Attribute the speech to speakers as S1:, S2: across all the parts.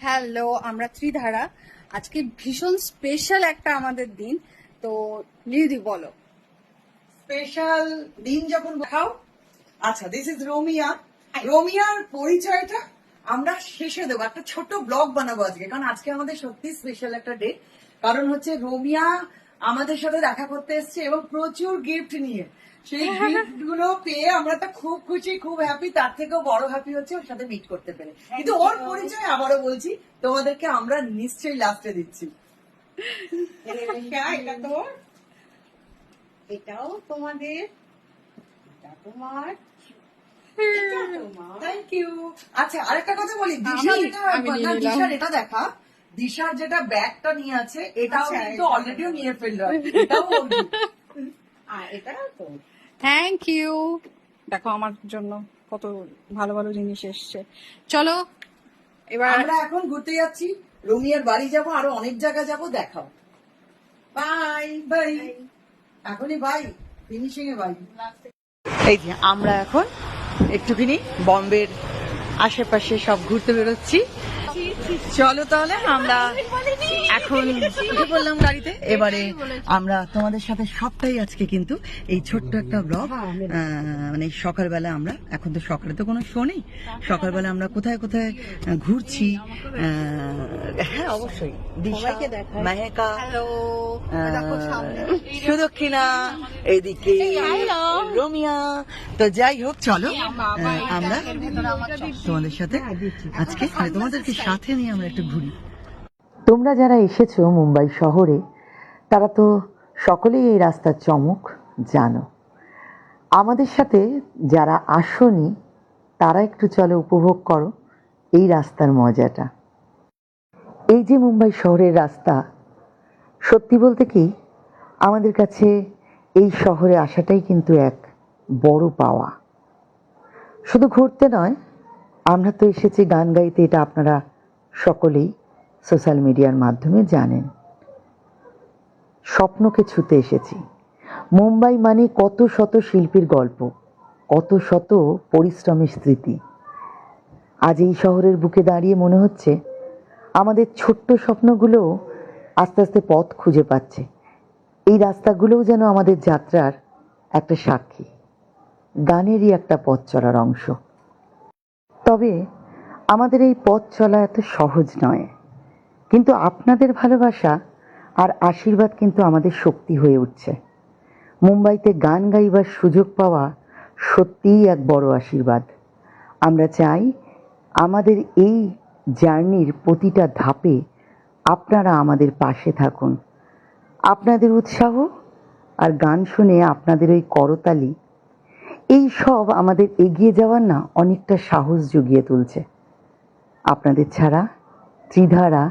S1: Hello, আমরা ত্রিধারা। আজকে ভীষণ স্পেশাল একটা আমাদের দিন। তো লিদি বলো।
S2: স্পেশাল দিন যখন খাও। আচ্ছা, দিস ইজ রোমিয়া। রোমিয়ার পরিচয়টা আমরা শেষে দেবো, একটা ছোট ব্লগ বানাবো আজকে, কারণ আজকে আমাদের সত্যি স্পেশাল একটা ডে। কারণ হচ্ছে রোমিয়া আমাদের সাথে দেখা করতে এসছে এবং প্রচুর গিফট নিয়ে। সেই গিফট গুলো পেয়ে আমরা তো খুব খুশি, খুব হ্যাপি। তার থেকেও বড় হ্যাপি হচ্ছে ওর সাথে মিট করতে পেরে। কিন্তু ওর পরিচয় আবারও বলছি তোমাদেরকে, আমরা নিশ্চয়ই লাস্টে দিচ্ছি। এটা তোর, এটাও তোমাদের, এটা তোমার, থ্যাংক ইউ। আচ্ছা, আরেকটা কথা বলি, দিশার এটা দেখা, দিশার যেটা ব্যাগটা নিয়ে আছে এটাও কিন্তু অলরেডিও নিয়ে ফেললো, এটাও ওর gift। আর এটাও তো
S1: থ্যাংক ইউ। দেখো আমার জন্য কত ভালো ভালো জিনিস এসছে। চলো এবার
S2: আমরা এখন ঘুরতে যাচ্ছি, রোমিয়ার বাড়ি যাব, আরো অনেক জায়গা যাব, দেখাও। বাই বাই, এখনই বাই, ফিনিশিং এ বাই। এই যে আমরা এখন একটুখানি বম্বের আশেপাশে সব ঘুরতে বেরোচ্ছি। চলো তাহলে আমরা এখন উঠে পড়লাম গাড়িতে। এবারে আমরা তোমাদের সাথে সবটাই আজকে কিন্তু এই ছোট্ট একটা ব্লগ, মানে সকালবেলা আমরা, এখন তো সকালে তো কোনো শো নেই, সকালবেলা আমরা কোথায় কোথায় ঘুরছি। হ্যাঁ অবশ্যই, দিশা, মেহেকা, সুদক্ষিণা, এদিকে রোমিয়া। তো যাই হোক, চলো আমরা তোমাদের সাথে আজকে, তোমাদেরকে সাথে নিয়ে আমরা একটু ঘুরি।
S3: তোমরা যারা এসেছো মুম্বাই শহরে, তারা তো সকলেই এই রাস্তার চমক জানো। আমাদের সাথে যারা আসোনি, তারা একটু চলো উপভোগ করো এই রাস্তার মজাটা। এই যে মুম্বাই শহরের রাস্তা, সত্যি বলতে কি, আমাদের কাছে এই শহরে আসাটাই কিন্তু এক বড় পাওয়া। শুধু ঘুরতে নয়, আমরা তো এসেছি গান গাইতে, এটা আপনারা সকলেই সোশ্যাল মিডিয়ার মাধ্যমে জানেন। স্বপ্নকে ছুঁতে এসেছি। মুম্বাই মানে কত শত শিল্পীর গল্প, কত শত পরিশ্রমের স্মৃতি। আজ এই শহরের বুকে দাঁড়িয়ে মনে হচ্ছে আমাদের ছোট্ট স্বপ্নগুলো আস্তে আস্তে পথ খুঁজে পাচ্ছে। এই রাস্তাগুলোও যেন আমাদের যাত্রার একটা সাক্ষী, গানেরই একটা পথ চলার অংশ। তবে আমাদের এই পথ চলা এত সহজ নয়, কিন্তু আপনাদের ভালোবাসা আর আশীর্বাদ কিন্তু আমাদের শক্তি হয়ে উঠছে। মুম্বাইতে গান গাইবার সুযোগ পাওয়া সত্যিই এক বড় আশীর্বাদ। আমরা চাই আমাদের এই জার্নির প্রতিটা ধাপে আপনারা আমাদের পাশে থাকুন। আপনাদের উৎসাহ আর গান শুনে আপনাদের ওই করতালি, এই সব আমাদের এগিয়ে যাওয়ার না অনেকটা সাহস জুগিয়ে তুলছে। আপনাদের ছাড়া ত্রিধারা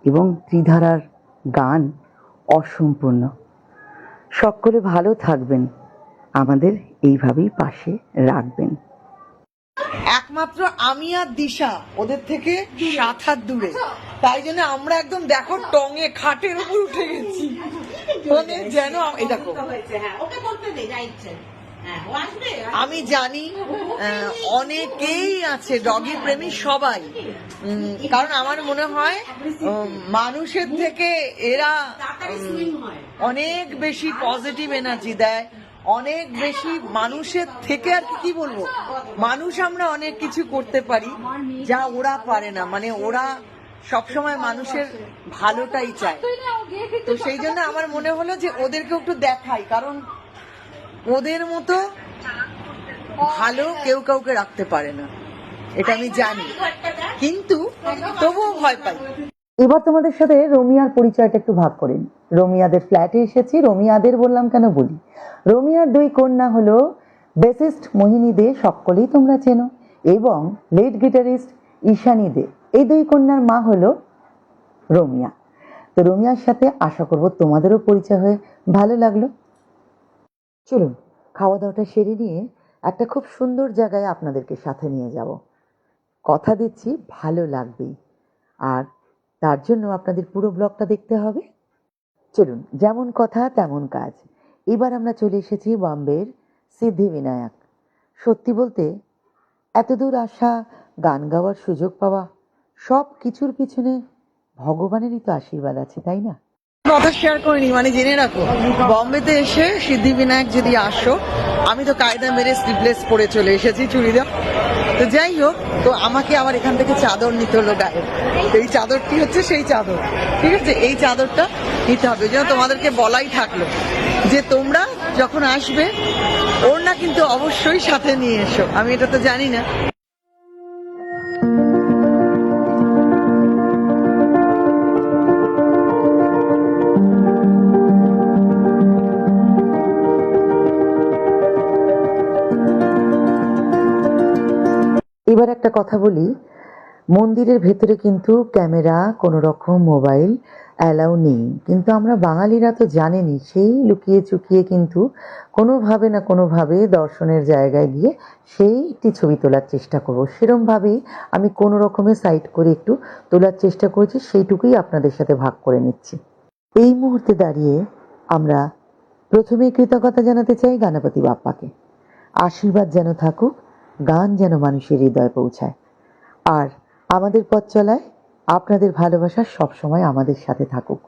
S3: এবং ত্রিধারার গান অসম্পূর্ণ। সকলে ভালো থাকবেন, আমাদের এইভাবেই পাশে রাখবেন।
S2: একমাত্র আমি আর দিশা ওদের থেকে 7 হাত দূরে, তাই জন্য আমরা একদম দেখো টঙে খাটের উপর উঠে গেছি, মানে যেন এই দেখো। আমি জানি অনেকেই আছে ডগি প্রেমী, সবাই, কারণ আমার মনে হয় মানুষের থেকে এরা অনেক বেশি পজিটিভ এনার্জি দেয়, অনেক বেশি মানুষের থেকে। আর কি বলবো, মানুষ আমরা অনেক কিছু করতে পারি যা ওরা পারে না, মানে ওরা সবসময় মানুষের ভালোটাই চায়। তো সেই জন্য আমার মনে হলো যে ওদেরকে একটু দেখাই, কারণ ওদের মতো ভালো কেউ কাউকে রাখতে পারে না, এটা আমি জানি, কিন্তু তবুও ভয় পাই।
S3: এবার তোমাদের সাথে রোমিয়ার পরিচয়টা একটু ভাগ করেন। রোমিয়াদের ফ্ল্যাটে এসেছি। রোমিয়াদের বললাম কেন বলি, রোমিয়ার দুই কন্যা হলো বেসিস্ট মোহিনী দে, সকলেই তোমরা চেনো, এবং লিড গিটারিস্ট ঈশানী দে। এই দুই কন্যার মা হলো রোমিয়া। তো রোমিয়ার সাথে আশা করব তোমাদেরও পরিচয় হয়ে ভালো লাগলো। চলুন খাওয়া দাওয়াটা সেরে নিয়ে একটা খুব সুন্দর জায়গায় আপনাদেরকে সাথে নিয়ে যাব। কথা দিচ্ছি ভালো লাগবেই, আর তার জন্য আপনাদের পুরো ব্লগটা দেখতে হবে। চলুন, যেমন কথা তেমন কাজ। এবার আমরা চলে এসেছি বম্বের সিদ্ধিবিনায়ক। সত্যি বলতে এত দূর আসা, গান গাওয়ার সুযোগ পাওয়া সব কিছুর পিছনে ভগবানেরই তো আশীর্বাদ আছে, তাই না?
S2: কথা শেয়ার করিনি, মানে জেনে রাখো, বম্বেতে এসে সিদ্ধিবিনায়ক যদি আসো, আমি তো কায়দা মেরে স্লিভলেস পরে চলে এসেছি, চুড়িদার। তো যাই হোক, তো আমাকে আবার এখান থেকে চাদর নিতে হলো গায়ে। তো এই চাদরটি হচ্ছে সেই চাদর, ঠিক আছে? এই চাদরটা নিতে হবে, যেন তোমাদেরকে বলাই থাকলো যে তোমরা যখন আসবে ওড়না কিন্তু অবশ্যই সাথে নিয়ে এসো। আমি এটা তো জানি না।
S3: এবার একটা কথা বলি, মন্দিরের ভেতরে কিন্তু ক্যামেরা, কোনো রকম মোবাইল অ্যালাউ নেই, কিন্তু আমরা বাঙালিরা তো জানেনই, সেই লুকিয়ে চুকিয়ে কিন্তু কোনোভাবে না কোনোভাবে দর্শনের জায়গায় গিয়ে সেইটি ছবি তোলার চেষ্টা করবো। সেরমভাবেই আমি কোনো রকমের সাইড করে একটু তোলার চেষ্টা করেছি, সেইটুকুই আপনাদের সাথে ভাগ করে নিচ্ছি। এই মুহূর্তে দাঁড়িয়ে আমরা প্রথমেই কৃতজ্ঞতা জানাতে চাই গণপতি বাপ্পাকে। আশীর্বাদ যেন থাকুক, গান যেন মানুষের হৃদয়ে পৌঁছায়, আর আমাদের পথ চলায় আপনাদের ভালোবাসা সবসময় আমাদের সাথে থাকুক।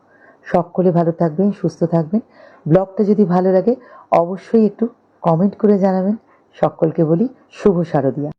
S3: সকলে ভালো থাকবেন, সুস্থ থাকবেন। ব্লগটা যদি ভালো লাগে অবশ্যই একটু কমেন্ট করে জানাবেন। সকলকে বলি শুভ শারদিয়া।